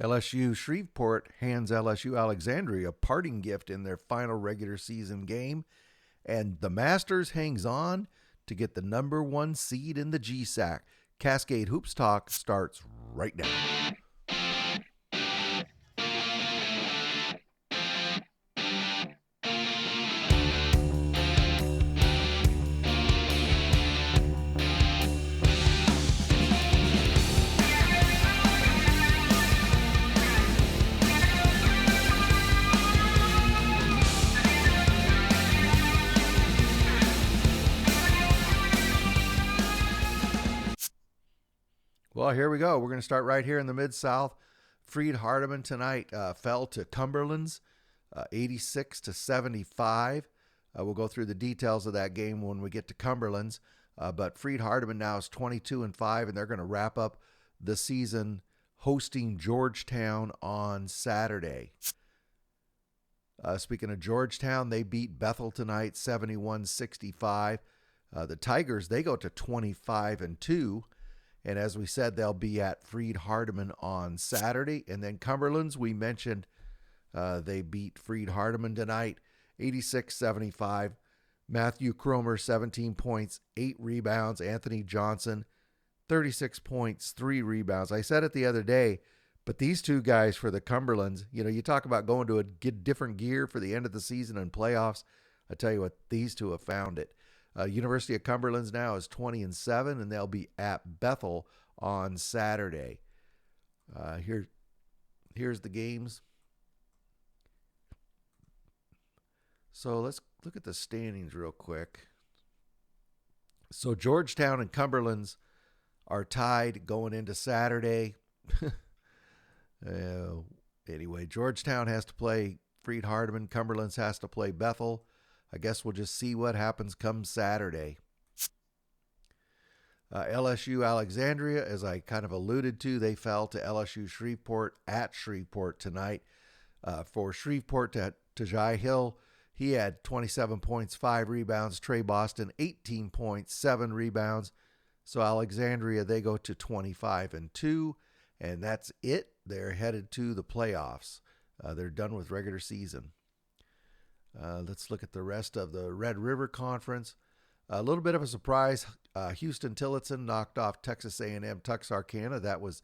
LSU Shreveport hands LSU Alexandria a parting gift in their final regular season game. And the Masters hangs on to get the number 1 seed in the GSAC. Cascade Hoops Talk starts right now. Well, here we go. We're going to start right here in the Mid-South. Freed Hardeman tonight fell to Cumberland's 86-75. We'll go through the details of that game when we get to Cumberland's. But Freed Hardeman now is 22-5, and they're going to wrap up the season hosting Georgetown on Saturday. Speaking of Georgetown, they beat Bethel tonight 71-65. The Tigers, they go to 25-2. And as we said, they'll be at Freed Hardeman on Saturday. And then Cumberland's, we mentioned they beat Freed Hardeman tonight, 86-75. Matthew Cromer, 17 points, 8 rebounds. Anthony Johnson, 36 points, 3 rebounds. I said it the other day, but these two guys for the Cumberlands, you talk about going to get different gear for the end of the season and playoffs. I tell you what, these two have found it. University of Cumberland's now is 20-7, and they'll be at Bethel on Saturday. Here's the games. So let's look at the standings real quick. So Georgetown and Cumberland's are tied going into Saturday. Anyway, Georgetown has to play Freed Hardeman. Cumberland's has to play Bethel. I guess we'll just see what happens come Saturday. LSU Alexandria, as I kind of alluded to, they fell to LSU Shreveport at Shreveport tonight. For Shreveport to Jai Hill, he had 27 points, 5 rebounds. Trey Boston, 18 points, 7 rebounds. So Alexandria, they go to 25-2, and that's it. They're headed to the playoffs. They're done with regular season. Let's look at the rest of the Red River Conference. A little bit of a surprise. Houston Tillotson knocked off Texas A&M Tuxarkana. That was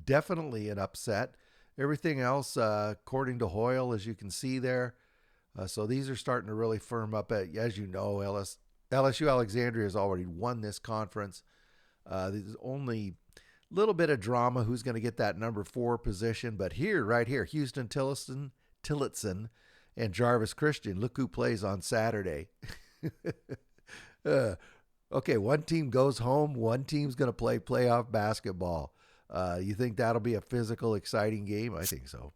definitely an upset. Everything else, according to Hoyle, as you can see there. So these are starting to really firm up. As you know, LSU Alexandria has already won this conference. There's only a little bit of drama who's going to get that number 4 position. But right here, Houston Tillotson and Jarvis Christian. Look who plays on Saturday. Okay, one team goes home. One team's going to play playoff basketball. You think that'll be a physical, exciting game? I think so.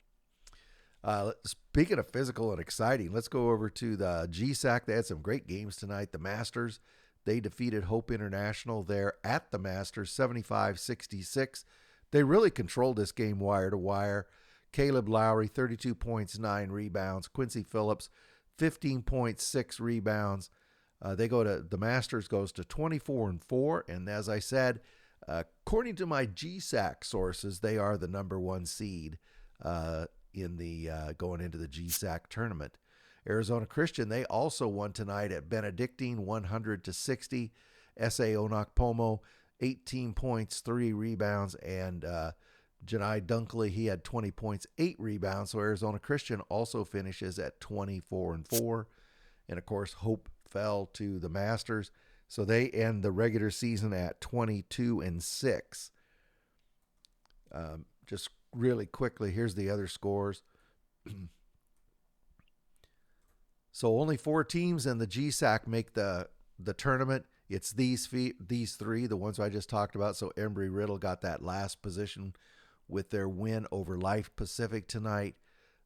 Speaking of physical and exciting, let's go over to the GSAC. They had some great games tonight. The Masters, they defeated Hope International there at the Masters, 75-66. They really controlled this game wire to wire. Caleb Lowry, 32 points, 9 rebounds. Quincy Phillips, 15 points, 6 rebounds. The Masters goes to 24-4, and as I said, according to my GSAC sources, they are the number 1 seed in the going into the GSAC tournament. Arizona Christian, they also won tonight at Benedictine, 100-60. S.A. Onakpomo, 18 points, 3 rebounds, and Janai Dunkley, he had 20 points, 8 rebounds. So Arizona Christian also finishes at 24-4. And of course, Hope fell to the Masters. So they end the regular season at 22-6. Just really quickly, here's the other scores. So only 4 teams in the GSAC make the tournament. It's these 3, the ones I just talked about. So Embry-Riddle got that last position with their win over Life Pacific tonight.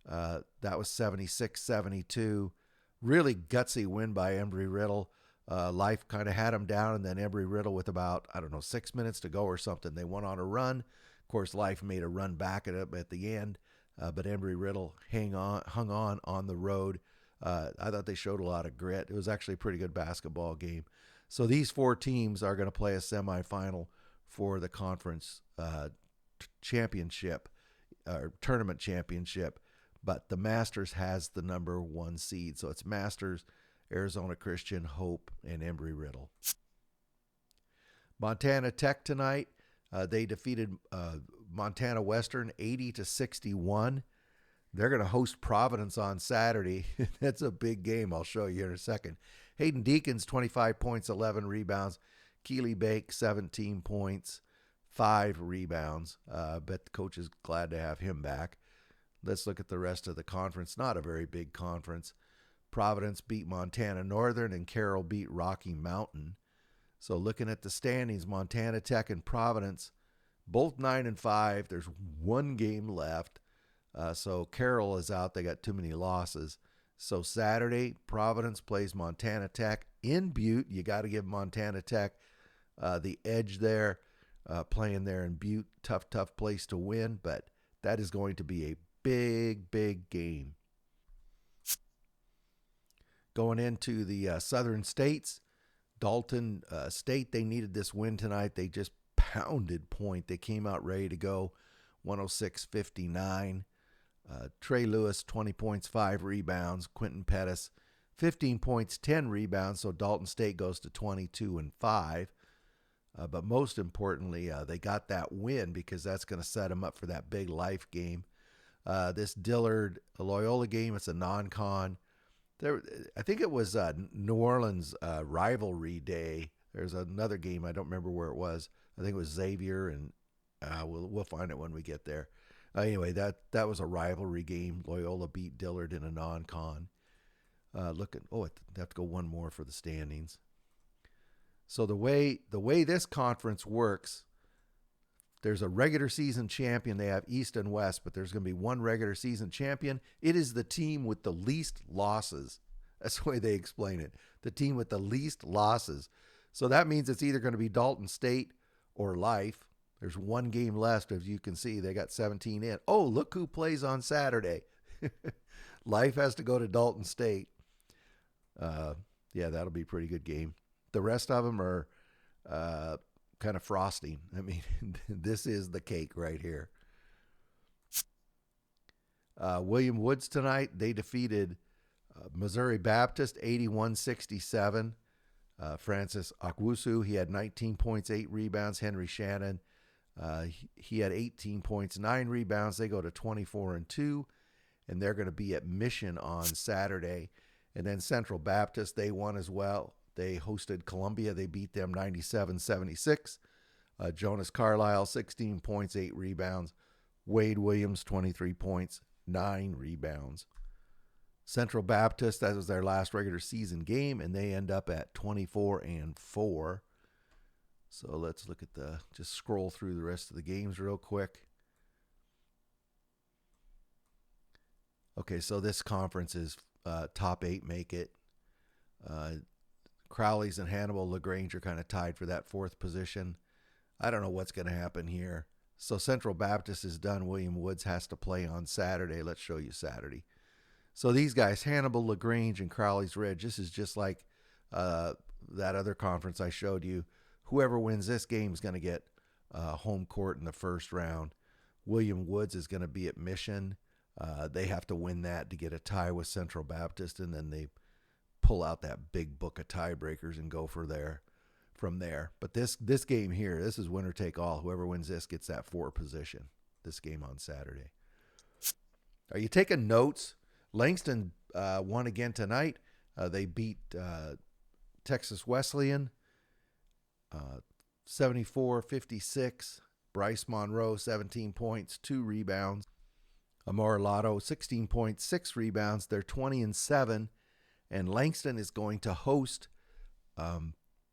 That was 76-72. Really gutsy win by Embry-Riddle. Life kind of had them down, and then Embry-Riddle with about, 6 minutes to go or something, they went on a run. Of course, Life made a run back at the end, but Embry-Riddle hung on the road. I thought they showed a lot of grit. It was actually a pretty good basketball game. So these 4 teams are going to play a semifinal for the conference championship tournament championship, but the Masters has the number 1 seed. So it's Masters, Arizona Christian, Hope, and Embry-Riddle. Montana Tech tonight, they defeated Montana Western 80-61. They're going to host Providence on Saturday. That's a big game. I'll show you in a second. Hayden Deacons, 25 points, 11 rebounds. Keely Bake, 17 points, 5 rebounds. Bet the coach is glad to have him back. Let's look at the rest of the conference. Not a very big conference. Providence beat Montana Northern, and Carroll beat Rocky Mountain. So looking at the standings, Montana Tech and Providence, both 9-5. There's 1 game left. So Carroll is out. They got too many losses. So Saturday, Providence plays Montana Tech in Butte. You got to give Montana Tech the edge there, playing there in Butte. Tough place to win, but that is going to be a big game. Going into the Southern States, Dalton State, they needed this win tonight. They just pounded Point. They came out ready to go, 106-59. Trey Lewis, 20 points, 5 rebounds. Quentin Pettis, 15 points, 10 rebounds. So Dalton State goes to 22-5. But most importantly, they got that win because that's going to set them up for that big life game. This Dillard Loyola game, it's a non-con. I think it was New Orleans rivalry day. There's another game. I don't remember where it was. I think it was Xavier, and we'll find it when we get there. Anyway, that was a rivalry game. Loyola beat Dillard in a non-con. I have to go one more for the standings. So the way this conference works, there's a regular season champion. They have East and West, but there's going to be one regular season champion. It is the team with the least losses. That's the way they explain it. The team with the least losses. So that means it's either going to be Dalton State or Life. There's 1 game left, as you can see. They got 17 in. Oh, look who plays on Saturday. Life has to go to Dalton State. Yeah, that'll be a pretty good game. The rest of them are kind of frosting. I mean, this is the cake right here. William Woods tonight, they defeated Missouri Baptist 81-67. Francis Akwusu, he had 19 points, 8 rebounds. Henry Shannon, he had 18 points, 9 rebounds. They go to 24-2, and they're going to be at Mission on Saturday. And then Central Baptist, they won as well. They hosted Columbia. They beat them 97-76. Jonas Carlisle, 16 points, 8 rebounds. Wade Williams, 23 points, 9 rebounds. Central Baptist, that was their last regular season game, and they end up at 24-4. So let's look at just scroll through the rest of the games real quick. Okay, so this conference is top 8 make it. Crowley's and Hannibal LaGrange are kind of tied for that 4th position. I don't know what's going to happen here. So Central Baptist is done. William Woods has to play on Saturday. Let's show you Saturday. So these guys, Hannibal LaGrange and Crowley's Ridge, this is just like that other conference I showed you. Whoever wins this game is going to get home court in the first round. William Woods is going to be at Mission. They have to win that to get a tie with Central Baptist, and then they pull out that big book of tiebreakers and go from there. But this game here, this is winner take all. Whoever wins this gets that 4 position, this game on Saturday. Are you taking notes? Langston won again tonight. They beat Texas Wesleyan 74-56. Bryce Monroe, 17 points, 2 rebounds. Amor Lotto, 16 points, 6 rebounds. They're 20-7. And Langston is going to host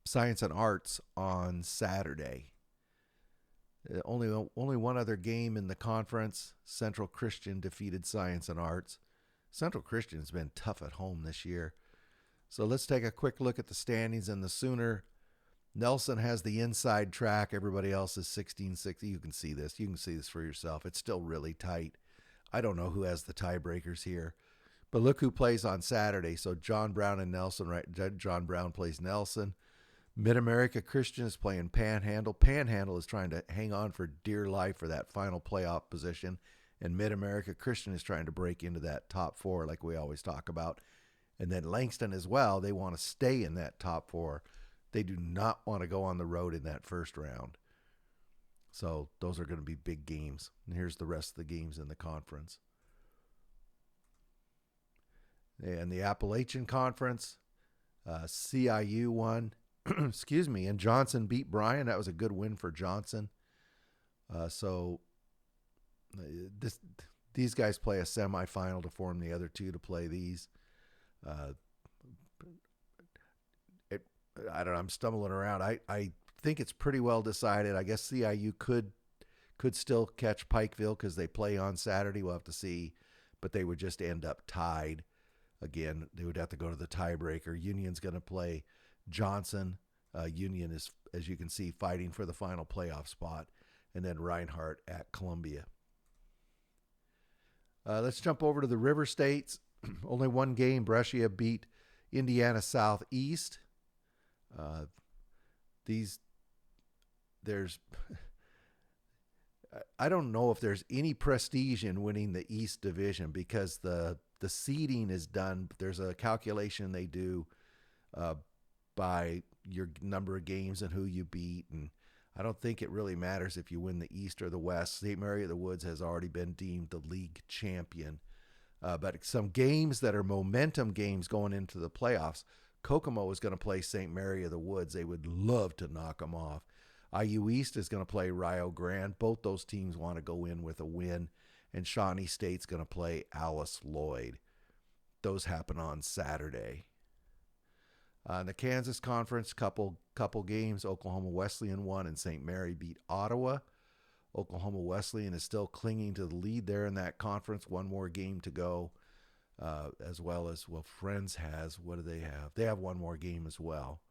Science and Arts on Saturday. Only one other game in the conference. Central Christian defeated Science and Arts. Central Christian has been tough at home this year. So let's take a quick look at the standings in the Sooner. Nelson has the inside track. Everybody else is 16-60. You can see this. You can see this for yourself. It's still really tight. I don't know who has the tiebreakers here. But look who plays on Saturday. So John Brown and Nelson, right? John Brown plays Nelson. Mid-America Christian is playing Panhandle. Panhandle is trying to hang on for dear life for that final playoff position. And Mid-America Christian is trying to break into that top 4 like we always talk about. And then Langston as well, they want to stay in that top 4. They do not want to go on the road in that first round. So those are going to be big games. And here's the rest of the games in the conference. And the Appalachian Conference, CIU won. Excuse me. And Johnson beat Bryan. That was a good win for Johnson. These guys play a semifinal to form the other two to play these. I don't know. I'm stumbling around. I think it's pretty well decided. I guess CIU could still catch Pikeville because they play on Saturday. We'll have to see. But they would just end up tied. Again, they would have to go to the tiebreaker. Union's going to play Johnson. Union is, as you can see, fighting for the final playoff spot. And then Reinhardt at Columbia. Let's jump over to the River States. Only one game. Brescia beat Indiana Southeast. I don't know if there's any prestige in winning the East Division because the seeding is done. There's a calculation they do by your number of games and who you beat, and I don't think it really matters if you win the East or the West. St. Mary of the Woods has already been deemed the league champion. But some games that are momentum games going into the playoffs, Kokomo is going to play St. Mary of the Woods. They would love to knock them off. IU East is going to play Rio Grande. Both those teams want to go in with a win. And Shawnee State's going to play Alice Lloyd. Those happen on Saturday. In the Kansas Conference, couple games. Oklahoma Wesleyan won and St. Mary beat Ottawa. Oklahoma Wesleyan is still clinging to the lead there in that conference. One more game to go, as well as, Friends has. What do they have? They have one more game as well.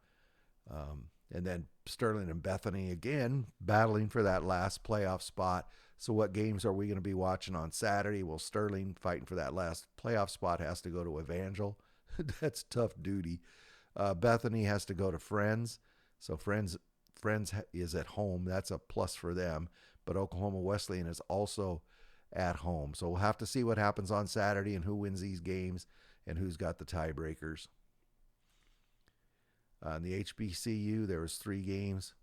And then Sterling and Bethany, again, battling for that last playoff spot. So what games are we going to be watching on Saturday? Well, Sterling, fighting for that last playoff spot, has to go to Evangel. That's tough duty. Bethany has to go to Friends. So Friends is at home. That's a plus for them. But Oklahoma Wesleyan is also at home. So we'll have to see what happens on Saturday and who wins these games and who's got the tiebreakers. In the HBCU, there was 3 games.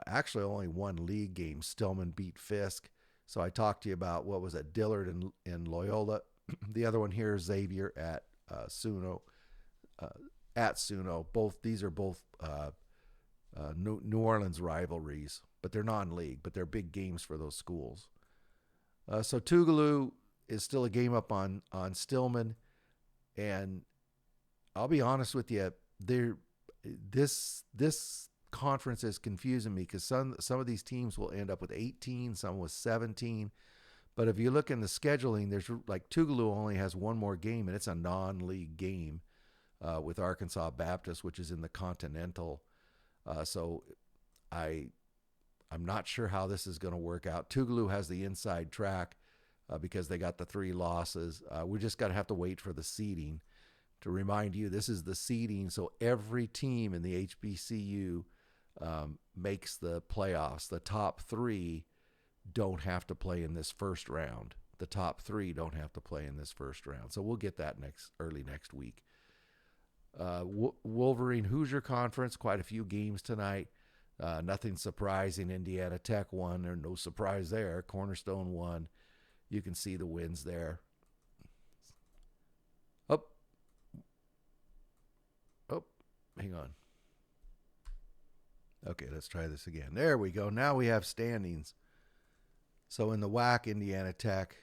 Actually, only one league game. Stillman beat Fisk. So I talked to you about, what was it, Dillard and Loyola. The other one here is Xavier at Suno. These are both New Orleans rivalries, but they're non-league, but they're big games for those schools. So Tougaloo is still a game up on Stillman, and I'll be honest with you, this conference is confusing me because some of these teams will end up with 18, some with 17. But if you look in the scheduling, there's like Tougaloo only has one more game, and it's a non-league game with Arkansas Baptist, which is in the Continental. So I'm not sure how this is going to work out. Tougaloo has the inside track because they got the 3 losses. We just got to have to wait for the seeding. To remind you, this is the seeding, so every team in the HBCU makes the playoffs. The top 3 don't have to play in this first round. The top 3 don't have to play in this first round. So we'll get that early next week. Wolverine Hoosier Conference, quite a few games tonight. Nothing surprising. Indiana Tech won. There's no surprise there. Cornerstone won. You can see the wins there. Hang on. Okay, let's try this again. There we go. Now we have standings. So in the WAC, Indiana Tech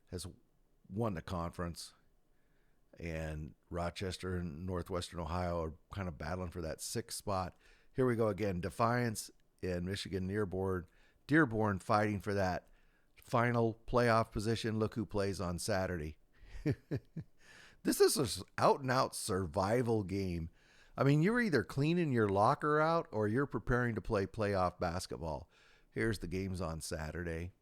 has won the conference, and Rochester and Northwestern Ohio are kind of battling for that 6th spot. Here we go again. Defiance and Michigan Dearborn fighting for that final playoff position. Look who plays on Saturday. This is an out-and-out survival game. I mean, you're either cleaning your locker out or you're preparing to play playoff basketball. Here's the games on Saturday.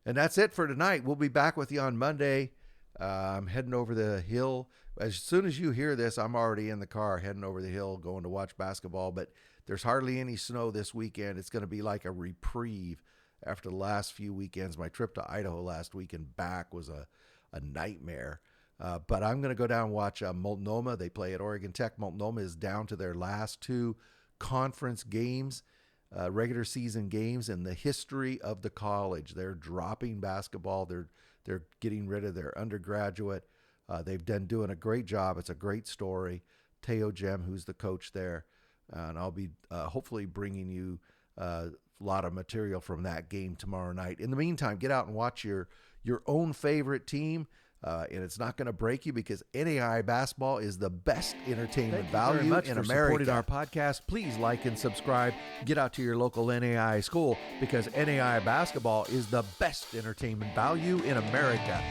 And that's it for tonight. We'll be back with you on Monday. I'm heading over the hill. As soon as you hear this, I'm already in the car heading over the hill going to watch basketball. But there's hardly any snow this weekend. It's going to be like a reprieve after the last few weekends. My trip to Idaho last week and back was a nightmare. But I'm going to go down and watch Multnomah. They play at Oregon Tech. Multnomah is down to their last 2 conference games, regular season games in the history of the college. They're dropping basketball. They're getting rid of their undergraduate. They've been doing a great job. It's a great story. Teo Jem, who's the coach there, and I'll be hopefully bringing you a lot of material from that game tomorrow night. In the meantime, get out and watch your own favorite team. And it's not going to break you because NAIA basketball is the best entertainment value in America. Supporting our podcast. Please like and subscribe. Get out to your local NAIA school because NAIA basketball is the best entertainment value in America.